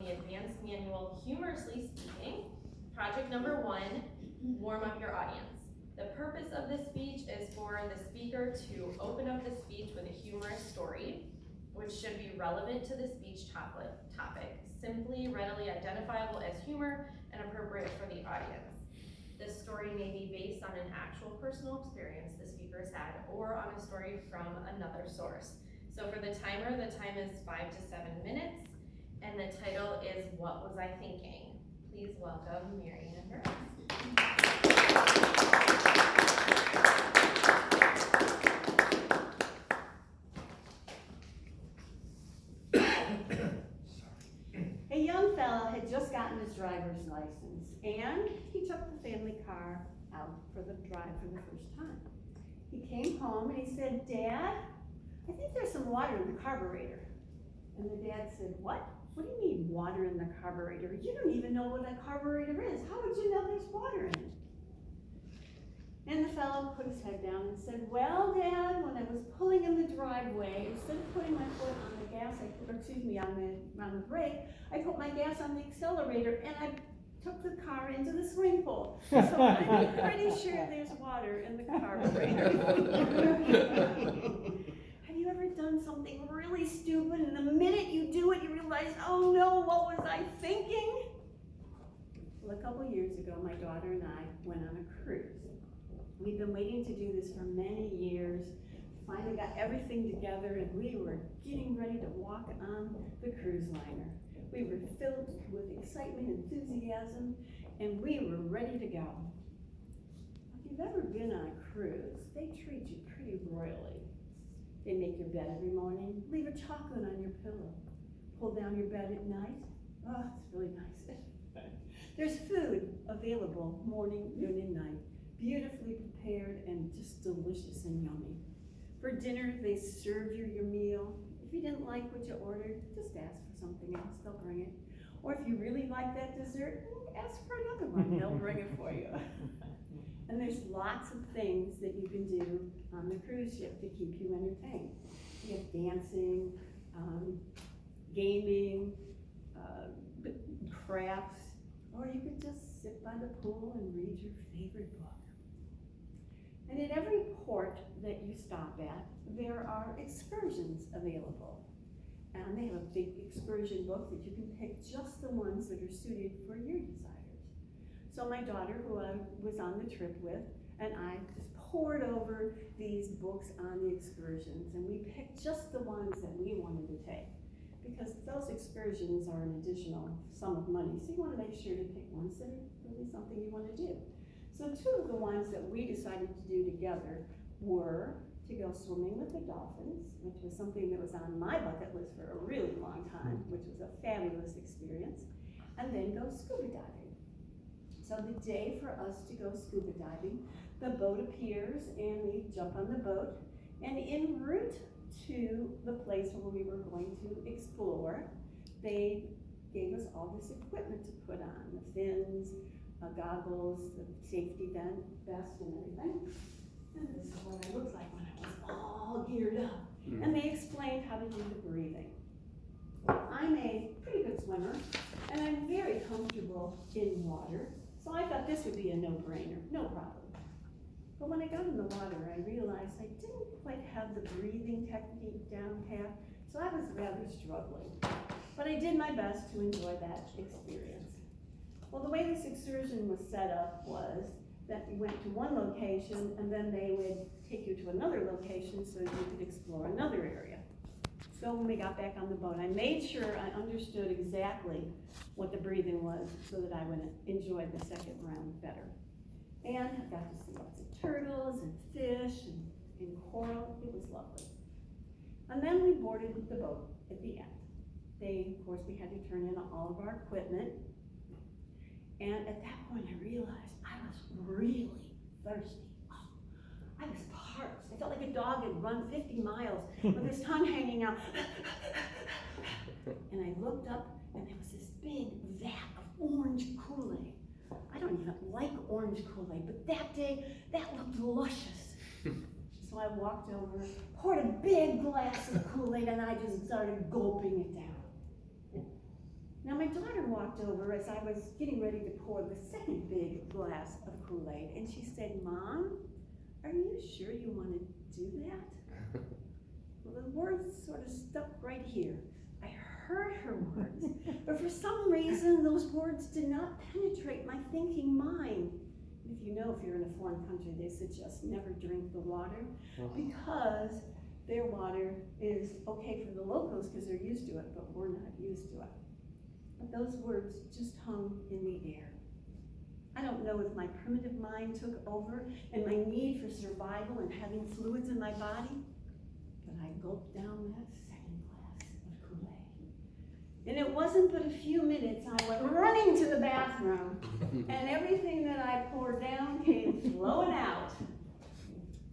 the advanced manual Humorously Speaking. Project number 1, warm up your audience. The purpose of this speech is for the speaker to open up the speech with a humorous story, which should be relevant to the speech topic, simply readily identifiable as humor and appropriate for the audience. This story may be based on an actual personal experience the speaker has had or on a story from another source. So for the timer, the time is 5 to 7 minutes, and the title is What Was I Thinking? Please welcome Anne Burrows. A young fellow had just gotten his driver's license, and he took the family car out for the drive for the first time. He came home and he said, "Dad, I think there's some water in the carburetor." And the dad said, "What? What do you mean water in the carburetor? You don't even know what a carburetor is. How would you know there's water in it?" And the fellow put his head down and said, "Well, Dad, when I was pulling in the driveway, instead of putting my foot on the gas, on the brake, I put my gas on the accelerator and I took the car into the swimming pool. So I'm pretty sure there's water in the carburetor." Have you ever done something really stupid and the minute you do it, you realize, "Oh no, what was I thinking?" Well, a couple years ago, my daughter and I went on a cruise. We've been waiting to do this for many years. Finally got everything together and we were getting ready to walk on the cruise liner. We were filled with excitement, enthusiasm, and we were ready to go. If you've ever been on a cruise, they treat you pretty royally. They make your bed every morning, leave a chocolate on your pillow, pull down your bed at night. Oh, it's really nice. There's food available morning, noon, and night. Beautifully prepared and just delicious and yummy. For dinner, they serve you your meal. If you didn't like what you ordered, just ask for something else, they'll bring it. Or if you really like that dessert, ask for another one, they'll bring it for you. And there's lots of things that you can do on the cruise ship to keep you entertained. You have dancing, gaming, crafts, or you could just sit by the pool and read your favorite book. And at every port that you stop at, there are excursions available. And they have a big excursion book that you can pick just the ones that are suited for your desires. So my daughter, who I was on the trip with, and I just poured over these books on the excursions, and we picked just the ones that we wanted to take. Because those excursions are an additional sum of money, so you want to make sure to pick ones that are really something you want to do. So 2 of the ones that we decided to do together were to go swimming with the dolphins, which was something that was on my bucket list for a really long time, which was a fabulous experience, and then go scuba diving. So the day for us to go scuba diving, the boat appears and we jump on the boat, and en route to the place where we were going to explore, they gave us all this equipment to put on, the fins, goggles, the safety vest and everything. And this is what I looked like when I was all geared up. And they explained how to do the breathing. I'm a pretty good swimmer, and I'm very comfortable in water, so I thought this would be a no-brainer, no problem. But when I got in the water, I realized I didn't quite have the breathing technique down pat, so I was rather struggling. But I did my best to enjoy that experience. Well, the way this excursion was set up was that you went to one location and then they would take you to another location so you could explore another area. So when we got back on the boat, I made sure I understood exactly what the breathing was so that I would enjoy the second round better. And I got to see lots of turtles and fish and coral. It was lovely. And then we boarded the boat at the end. Of course, we had to turn in all of our equipment. And at that point, I realized I was really thirsty. Oh, I was parched. I felt like a dog had run 50 miles with his tongue hanging out. And I looked up, and there was this big vat of orange Kool-Aid. I don't even like orange Kool-Aid, but that day, that looked luscious. So I walked over, poured a big glass of Kool-Aid, and I just started gulping it down. Now my daughter walked over as I was getting ready to pour the second big glass of Kool-Aid, and she said, "Mom, are you sure you want to do that?" Well, the words sort of stuck right here. I heard her words, but for some reason those words did not penetrate my thinking mind. If you know, if you're in a foreign country, they suggest never drink the water because their water is okay for the locals because they're used to it, but we're not used to it. But those words just hung in the air. I don't know if my primitive mind took over and my need for survival and having fluids in my body, but I gulped down that second glass of Kool-Aid. And it wasn't but a few minutes, I went running to the bathroom, and everything that I poured down came flowing out.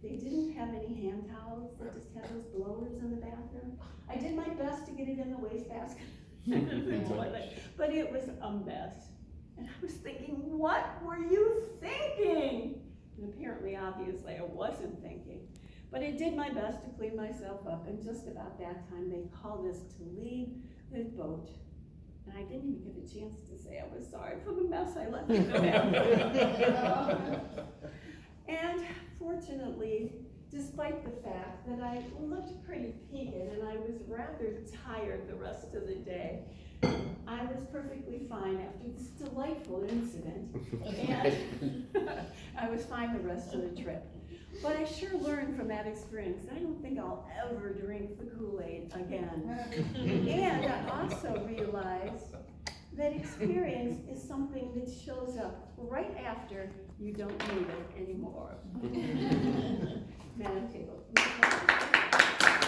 They didn't have any hand towels, they just had those blowers in the bathroom. I did my best to get it in the wastebasket. The toilet, but it was a mess. And I was thinking, what were you thinking? And apparently, obviously, I wasn't thinking. But I did my best to clean myself up, and just about that time, they called us to leave the boat. And I didn't even get a chance to say I was sorry for the mess I left in the bathroom. And fortunately, despite the fact that I looked pretty peaked and I was rather tired the rest of the day, I was perfectly fine after this delightful incident, and I was fine the rest of the trip. But I sure learned from that experience that I don't think I'll ever drink the Kool-Aid again. And I also realized that experience is something that shows up right after you don't need it anymore. Madam Table.